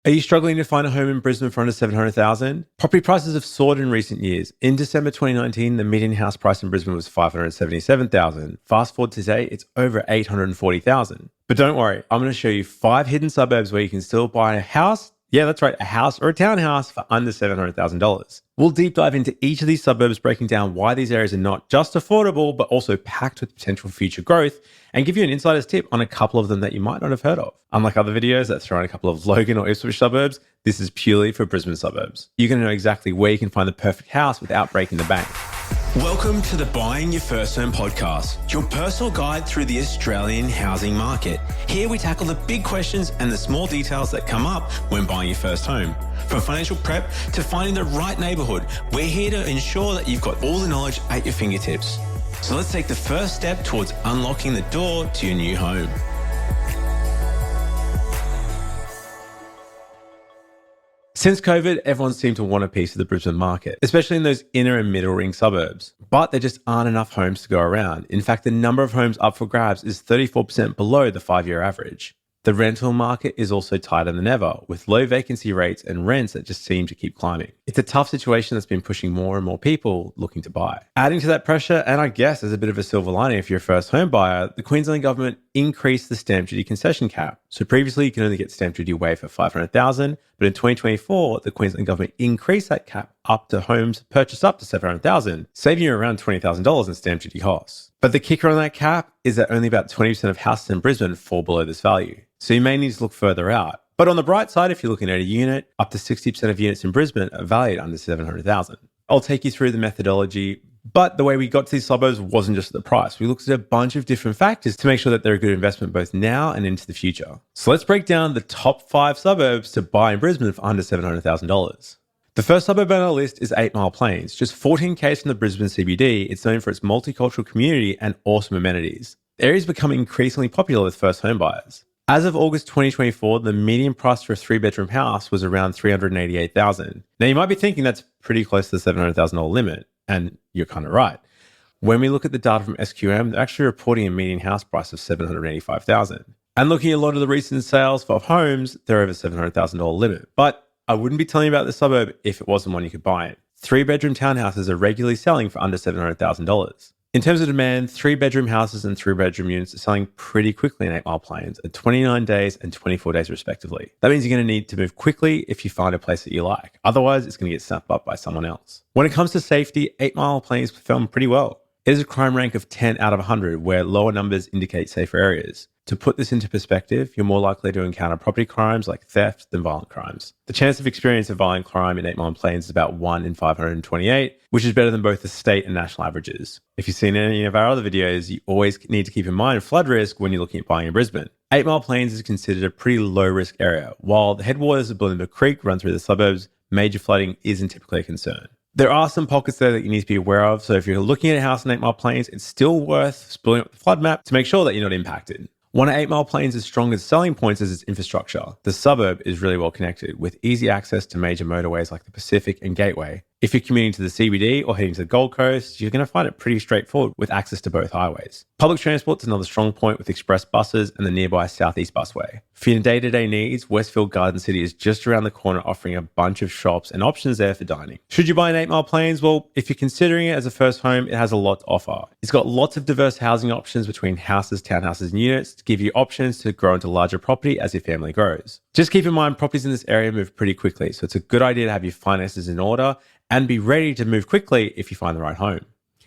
Are you struggling to find a home in Brisbane for under $700,000? Property prices have soared in recent years. In December 2019, the median house price in Brisbane was $577,000. Fast forward to today, it's over $840,000. But don't worry, I'm going to show you 5 hidden suburbs where you can still buy a house. Yeah, that's right, a house or a townhouse for under $700,000. We'll deep dive into each of these suburbs, breaking down why these areas are not just affordable, but also packed with potential future growth, and give you an insider's tip on a couple of them that you might not have heard of. Unlike other videos that throw in a couple of Logan or Ipswich suburbs, this is purely for Brisbane suburbs. You're going to know exactly where you can find the perfect house without breaking the bank. Welcome to the Buying Your First Home podcast, your personal guide through the Australian housing market. Here we tackle the big questions and the small details that come up when buying your first home. From financial prep to finding the right neighbourhood, we're here to ensure that you've got all the knowledge at your fingertips. So let's take the first step towards unlocking the door to your new home. Since COVID, everyone seemed to want a piece of the Brisbane market, especially in those inner and middle ring suburbs. But there just aren't enough homes to go around. In fact, the number of homes up for grabs is 34% below the 5-year average. The rental market is also tighter than ever, with low vacancy rates and rents that just seem to keep climbing. It's a tough situation that's been pushing more and more people looking to buy. Adding to that pressure, and I guess as a bit of a silver lining if you're a first home buyer, the Queensland government increased the stamp duty concession cap. So previously you can only get stamp duty waived for $500,000, but in 2024, the Queensland government increased that cap up to homes purchased up to $700,000, saving you around $20,000 in stamp duty costs. But the kicker on that cap is that only about 20% of houses in Brisbane fall below this value. So you may need to look further out. But on the bright side, if you're looking at a unit, up to 60% of units in Brisbane are valued under $700,000. I'll take you through the methodology, but the way we got to these suburbs wasn't just the price. We looked at a bunch of different factors to make sure that they're a good investment both now and into the future. So let's break down the top 5 suburbs to buy in Brisbane for under $700,000. The first suburb on our list is 8 Mile Plains. Just 14 km from the Brisbane CBD, it's known for its multicultural community and awesome amenities. The area is becoming increasingly popular with first home buyers. As of August 2024, the median price for a 3-bedroom house was around $388,000. Now you might be thinking that's pretty close to the $700,000 limit, and you're kind of right. When we look at the data from SQM, they're actually reporting a median house price of $785,000. And looking at a lot of the recent sales for homes, they're over $700,000 limit. But I wouldn't be telling you about the suburb if it wasn't one you could buy in. 3-bedroom townhouses are regularly selling for under $700,000. In terms of demand, 3-bedroom houses and 3-bedroom units are selling pretty quickly in 8 Mile Plains at 29 days and 24 days respectively. That means you're going to need to move quickly if you find a place that you like. Otherwise, it's going to get snapped up by someone else. When it comes to safety, 8 Mile Plains perform pretty well. It is a crime rank of 10 out of 100, where lower numbers indicate safer areas. To put this into perspective, you're more likely to encounter property crimes like theft than violent crimes. The chance of experiencing a violent crime in 8 Mile Plains is about 1 in 528, which is better than both the state and national averages. If you've seen any of our other videos, you always need to keep in mind flood risk when you're looking at buying in Brisbane. 8 Mile Plains is considered a pretty low-risk area. While the headwaters of Bulimba Creek run through the suburbs, major flooding isn't typically a concern. There are some pockets there that you need to be aware of, so if you're looking at a house in 8 Mile Plains, it's still worth spooling up the flood map to make sure that you're not impacted. One of 8 Mile Plains' strongest selling points is its infrastructure. The suburb is really well connected, with easy access to major motorways like the Pacific and Gateway. If you're commuting to the CBD or heading to the Gold Coast, you're going to find it pretty straightforward with access to both highways. Public transport is another strong point with express buses and the nearby Southeast Busway. For your day-to-day needs, Westfield Garden City is just around the corner, offering a bunch of shops and options there for dining. Should you buy an 8 Mile Plains? Well, if you're considering it as a first home, it has a lot to offer. It's got lots of diverse housing options between houses, townhouses and units to give you options to grow into larger property as your family grows. Just keep in mind, properties in this area move pretty quickly, so it's a good idea to have your finances in order and be ready to move quickly if you find the right home.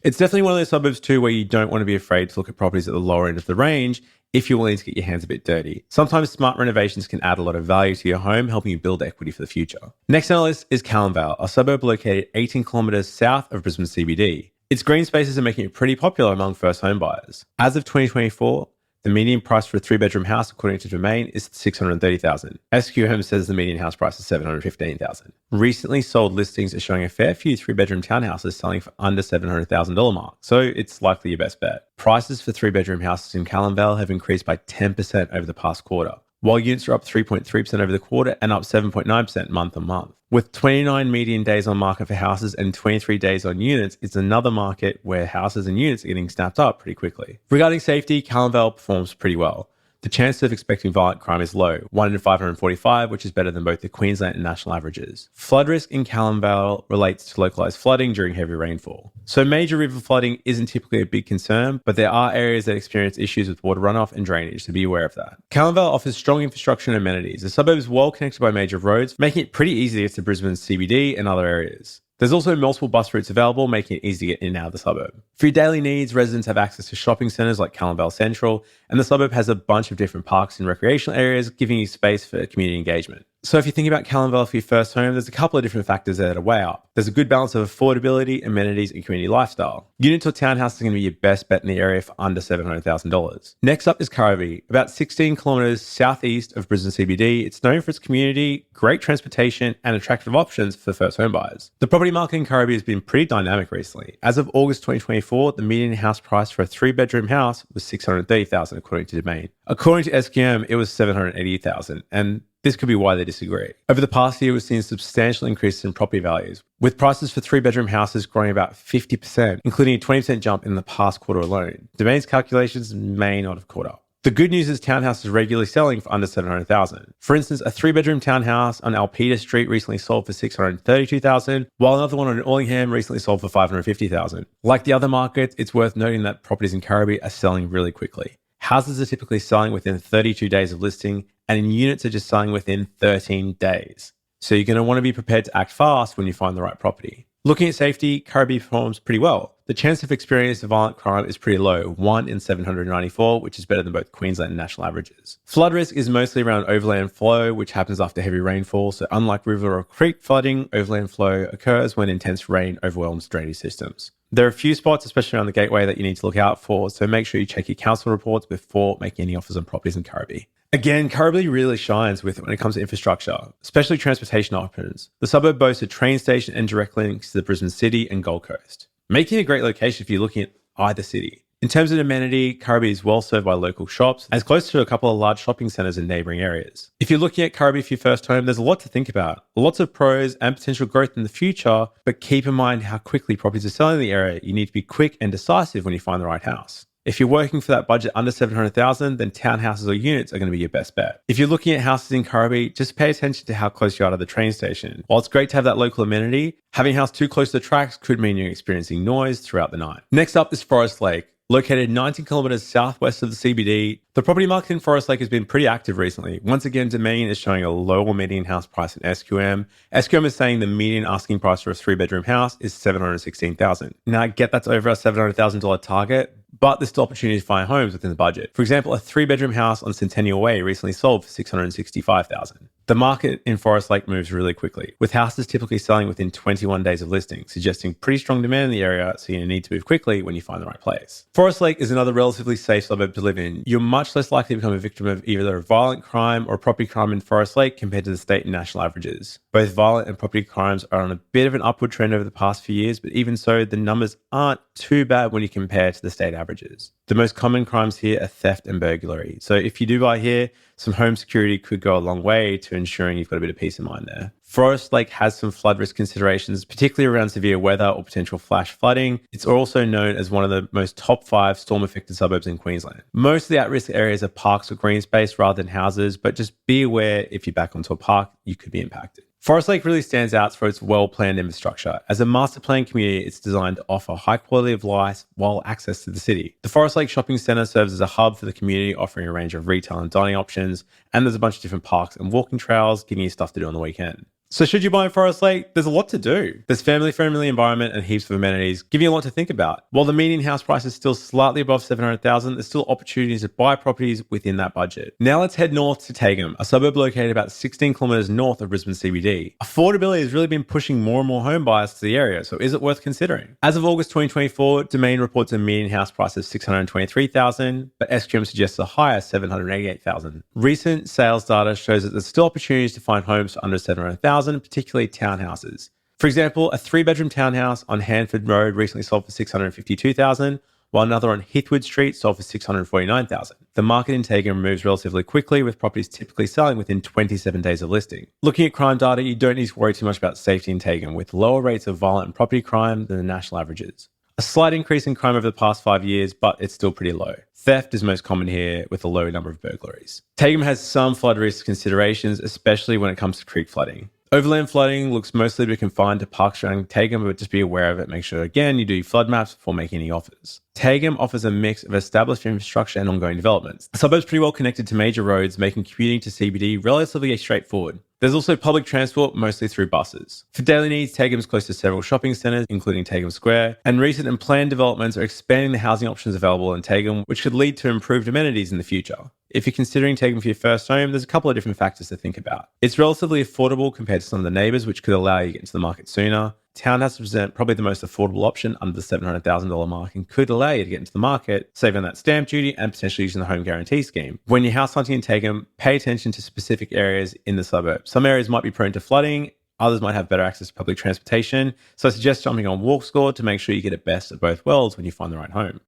It's definitely one of those suburbs too where you don't want to be afraid to look at properties at the lower end of the range if you're willing to get your hands a bit dirty. Sometimes smart renovations can add a lot of value to your home, helping you build equity for the future. Next on our list is Calamvale, a suburb located 18 kilometres south of Brisbane CBD. Its green spaces are making it pretty popular among first home buyers. As of 2024, the median price for a 3-bedroom house, according to Domain, is $630,000. SQM says the median house price is $715,000. Recently sold listings are showing a fair few 3-bedroom townhouses selling for under $700,000 mark, so it's likely your best bet. Prices for 3-bedroom houses in Calamvale have increased by 10% over the past quarter, while units are up 3.3% over the quarter and up 7.9% month on month. With 29 median days on market for houses and 23 days on units, it's another market where houses and units are getting snapped up pretty quickly. Regarding safety, Calamvale performs pretty well. The chance of expecting violent crime is low, 1 in 545, which is better than both the Queensland and national averages. Flood risk in Calamvale relates to localised flooding during heavy rainfall. So major river flooding isn't typically a big concern, but there are areas that experience issues with water runoff and drainage, so be aware of that. Calamvale offers strong infrastructure and amenities. The suburb is well connected by major roads, making it pretty easy to get to Brisbane's CBD and other areas. There's also multiple bus routes available, making it easy to get in and out of the suburb. For your daily needs, residents have access to shopping centres like Calamvale Central, and the suburb has a bunch of different parks and recreational areas, giving you space for community engagement. So if you're thinking about Calamvale for your first home, there's a couple of different factors there to weigh up. There's a good balance of affordability, amenities, and community lifestyle. Units or townhouse is going to be your best bet in the area for under $700,000. Next up is Kuraby, about 16 kilometres southeast of Brisbane CBD. It's known for its community, great transportation, and attractive options for first home buyers. The property market in Kuraby has been pretty dynamic recently. As of August 2024, the median house price for a 3-bedroom house was $630,000 according to Domain. According to SQM, it was $780,000, and this could be why they disagree. Over the past year, we've seen substantial increases in property values, with prices for 3-bedroom houses growing about 50%, including a 20% jump in the past quarter alone. Domain's calculations may not have caught up. The good news is townhouses are regularly selling for under $700,000. For instance, a 3-bedroom townhouse on Alpeta Street recently sold for $632,000, while another one on Allingham recently sold for $550,000. Like the other markets, it's worth noting that properties in Kuraby are selling really quickly. Houses are typically selling within 32 days of listing, and units are just selling within 13 days. So you're going to want to be prepared to act fast when you find the right property. Looking at safety, Kuraby performs pretty well. The chance of experiencing violent crime is pretty low, 1 in 794, which is better than both Queensland and national averages. Flood risk is mostly around overland flow, which happens after heavy rainfall. So unlike river or creek flooding, overland flow occurs when intense rain overwhelms drainage systems. There are a few spots, especially around the gateway, that you need to look out for, so make sure you check your council reports before making any offers on properties in Kuraby. Again, Kuraby really shines when it comes to infrastructure, especially transportation options. The suburb boasts a train station and direct links to the Brisbane City and Gold Coast, making it a great location if you're looking at either city. In terms of amenity, Kuraby is well served by local shops, and is close to a couple of large shopping centres in neighbouring areas. If you're looking at Kuraby for your first home, there's a lot to think about. Lots of pros and potential growth in the future, but keep in mind how quickly properties are selling in the area. You need to be quick and decisive when you find the right house. If you're working for that budget under $700,000, then townhouses or units are going to be your best bet. If you're looking at houses in Kuraby, just pay attention to how close you are to the train station. While it's great to have that local amenity, having a house too close to the tracks could mean you're experiencing noise throughout the night. Next up is Forest Lake. Located 19 kilometres southwest of the CBD, the property market in Forest Lake has been pretty active recently. Once again, Domain is showing a lower median house price than SQM. SQM is saying the median asking price for a 3-bedroom house is $716,000. Now, I get that's over a $700,000 target, but there's still opportunity to find homes within the budget. For example, a 3-bedroom house on Centennial Way recently sold for $665,000. The market in Forest Lake moves really quickly, with houses typically selling within 21 days of listing, suggesting pretty strong demand in the area, so you need to move quickly when you find the right place. Forest Lake is another relatively safe suburb to live in. You're much less likely to become a victim of either a violent crime or property crime in Forest Lake compared to the state and national averages. Both violent and property crimes are on a bit of an upward trend over the past few years, but even so, the numbers aren't too bad when you compare to the state averages. The most common crimes here are theft and burglary. So if you do buy here, some home security could go a long way to ensuring you've got a bit of peace of mind there. Forest Lake has some flood risk considerations, particularly around severe weather or potential flash flooding. It's also known as one of the most top 5 storm-affected suburbs in Queensland. Most of the at-risk areas are parks or green space rather than houses, but just be aware if you're back onto a park, you could be impacted. Forest Lake really stands out for its well-planned infrastructure. As a master planned community, it's designed to offer high quality of life while access to the city. The Forest Lake Shopping Centre serves as a hub for the community, offering a range of retail and dining options, and there's a bunch of different parks and walking trails, giving you stuff to do on the weekend. So should you buy in Forest Lake? There's a lot to do. There's family-friendly environment and heaps of amenities, giving you a lot to think about. While the median house price is still slightly above $700,000, there's still opportunities to buy properties within that budget. Now let's head north to Taigum, a suburb located about 16 kilometres north of Brisbane CBD. Affordability has really been pushing more and more home buyers to the area, so is it worth considering? As of August 2024, Domain reports a median house price of $623,000, but SQM suggests a higher $788,000. Recent sales data shows that there's still opportunities to find homes for under $700,000, particularly townhouses. For example, a 3-bedroom townhouse on Hanford Road recently sold for $652,000, while another on Heathwood Street sold for $649,000. The market in Taigum moves relatively quickly, with properties typically selling within 27 days of listing. Looking at crime data, you don't need to worry too much about safety in Taigum, with lower rates of violent and property crime than the national averages. A slight increase in crime over the past 5 years, but it's still pretty low. Theft is most common here, with a low number of burglaries. Taigum has some flood risk considerations, especially when it comes to creek flooding. Overland flooding looks mostly to be confined to parks around Taigum, but just be aware of it. Make sure, again, you do your flood maps before making any offers. Taigum offers a mix of established infrastructure and ongoing developments. The suburb's pretty well connected to major roads, making commuting to CBD relatively straightforward. There's also public transport, mostly through buses. For daily needs, Taigum's close to several shopping centres, including Taigum Square, and recent and planned developments are expanding the housing options available in Taigum, which could lead to improved amenities in the future. If you're considering Taigum for your first home, there's a couple of different factors to think about. It's relatively affordable compared to some of the neighbours, which could allow you to get into the market sooner. Townhouses present probably the most affordable option under the $700,000 mark and could allow you to get into the market, saving that stamp duty and potentially using the home guarantee scheme. When you're house hunting in Taigum, pay attention to specific areas in the suburb. Some areas might be prone to flooding, others might have better access to public transportation, so I suggest jumping on WalkScore to make sure you get the best of both worlds when you find the right home.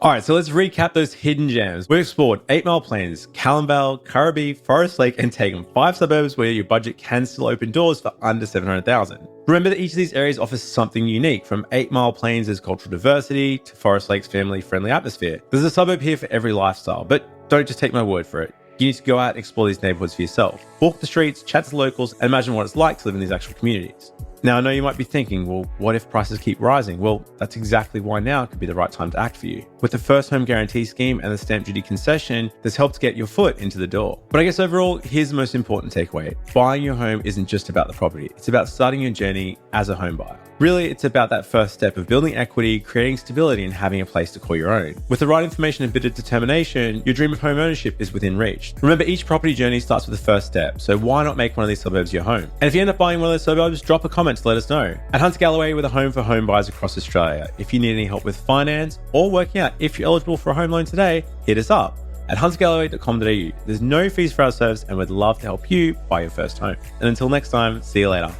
Alright, so let's recap those hidden gems. We've explored 8 Mile Plains, Calamvale, Kuraby, Forest Lake, and Taigum, 5 suburbs where your budget can still open doors for under $700,000. Remember that each of these areas offers something unique, from 8 Mile Plains' cultural diversity to Forest Lake's family-friendly atmosphere. There's a suburb here for every lifestyle, but don't just take my word for it. You need to go out and explore these neighbourhoods for yourself. Walk the streets, chat to the locals, and imagine what it's like to live in these actual communities. Now, I know you might be thinking, well, what if prices keep rising? Well, that's exactly why now could be the right time to act for you. With the first home guarantee scheme and the stamp duty concession, this helps get your foot into the door. But I guess overall, here's the most important takeaway. Buying your home isn't just about the property. It's about starting your journey as a home buyer. Really, it's about that first step of building equity, creating stability, and having a place to call your own. With the right information and bit of determination, your dream of home ownership is within reach. Remember, each property journey starts with the first step, so why not make one of these suburbs your home? And if you end up buying one of those suburbs, drop a comment to let us know. At Hunter Galloway, we're the home for home buyers across Australia. If you need any help with finance or working out if you're eligible for a home loan today, hit us up at huntergalloway.com.au. There's no fees for our service, and we'd love to help you buy your first home. And until next time, see you later.